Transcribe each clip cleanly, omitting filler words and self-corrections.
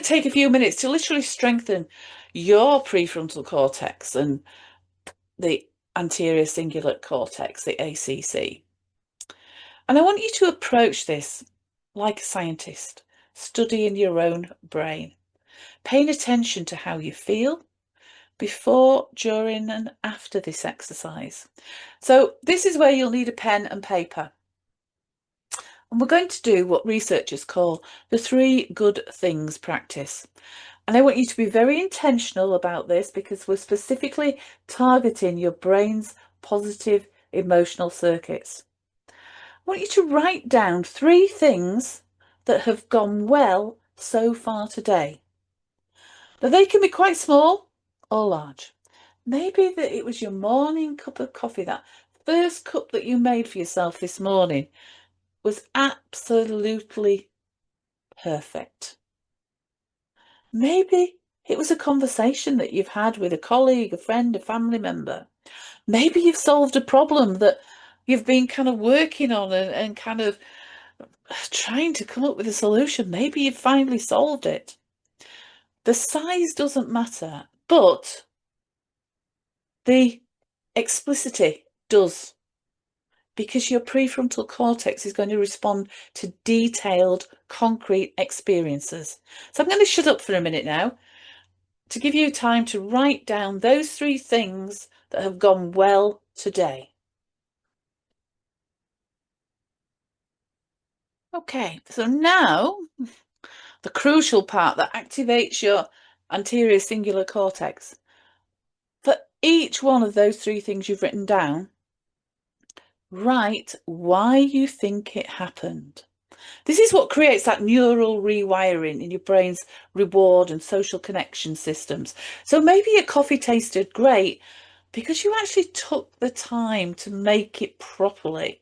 to take a few minutes to literally strengthen your prefrontal cortex and the anterior cingulate cortex, the ACC. And I want you to approach this like a scientist, studying your own brain, paying attention to how you feel before, during, and after this exercise. So this is where you'll need a pen and paper. And we're going to do what researchers call the 3 good things practice. And I want you to be very intentional about this because we're specifically targeting your brain's positive emotional circuits. I want you to write down 3 things that have gone well so far today. Now, they can be quite small or large. Maybe that it was your morning cup of coffee, that first cup that you made for yourself this morning was absolutely perfect. Maybe it was a conversation that you've had with a colleague, a friend, a family member. Maybe you've solved a problem that you've been kind of working on and kind of trying to come up with a solution. Maybe you've finally solved it. The size doesn't matter, but the explicitity does, because your prefrontal cortex is going to respond to detailed, concrete experiences. So I'm going to shut up for a minute now to give you time to write down those 3 things that have gone well today. Okay, so now the crucial part that activates your anterior cingulate cortex. For each one of those 3 things you've written down, write why you think it happened. This is what creates that neural rewiring in your brain's reward and social connection systems. So maybe your coffee tasted great because you actually took the time to make it properly.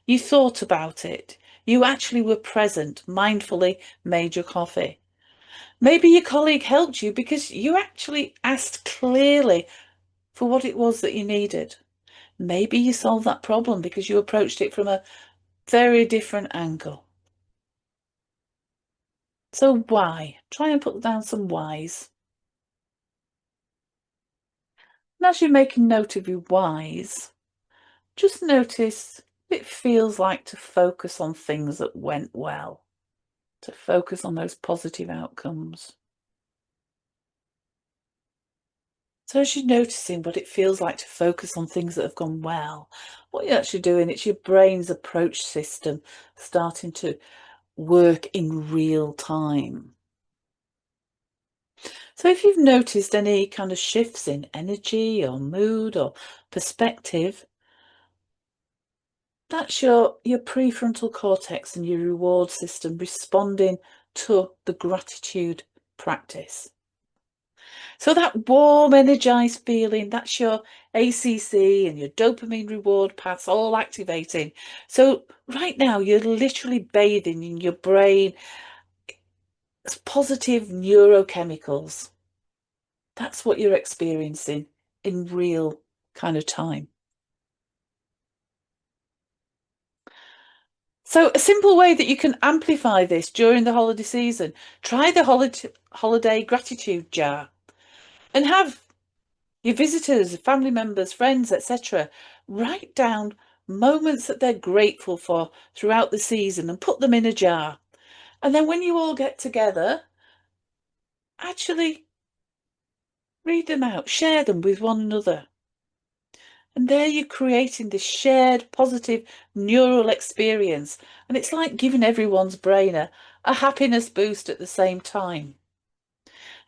You thought about it. You actually were present, mindfully made your coffee. Maybe your colleague helped you because you actually asked clearly for what it was that you needed. Maybe you solved that problem because you approached it from a very different angle. So why? Try and put down some whys. And as you're making note of your whys, just notice what it feels like to focus on things that went well, to focus on those positive outcomes. So as you're noticing what it feels like to focus on things that have gone well, what you're actually doing, it's your brain's approach system starting to work in real time. So if you've noticed any kind of shifts in energy or mood or perspective, that's your prefrontal cortex and your reward system responding to the gratitude practice. So that warm, energized feeling, that's your ACC and your dopamine reward paths all activating. So right now, you're literally bathing in your brain positive neurochemicals. That's what you're experiencing in real kind of time. So a simple way that you can amplify this during the holiday season, try the holiday gratitude jar and have your visitors, family members, friends, etc. write down moments that they're grateful for throughout the season and put them in a jar. And then when you all get together, actually read them out, share them with one another. And there you're creating this shared positive neural experience. And it's like giving everyone's brain a happiness boost at the same time.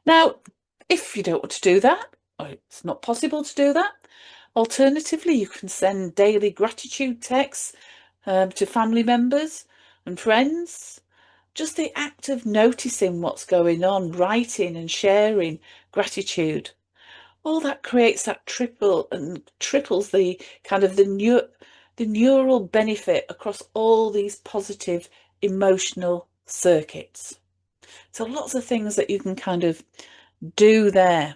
Now, if you don't want to do that, or it's not possible to do that, alternatively, you can send daily gratitude texts to family members and friends. Just the act of noticing what's going on, writing and sharing gratitude, all that creates that triples the kind of the neural benefit across all these positive emotional circuits. So lots of things that you can kind of do there.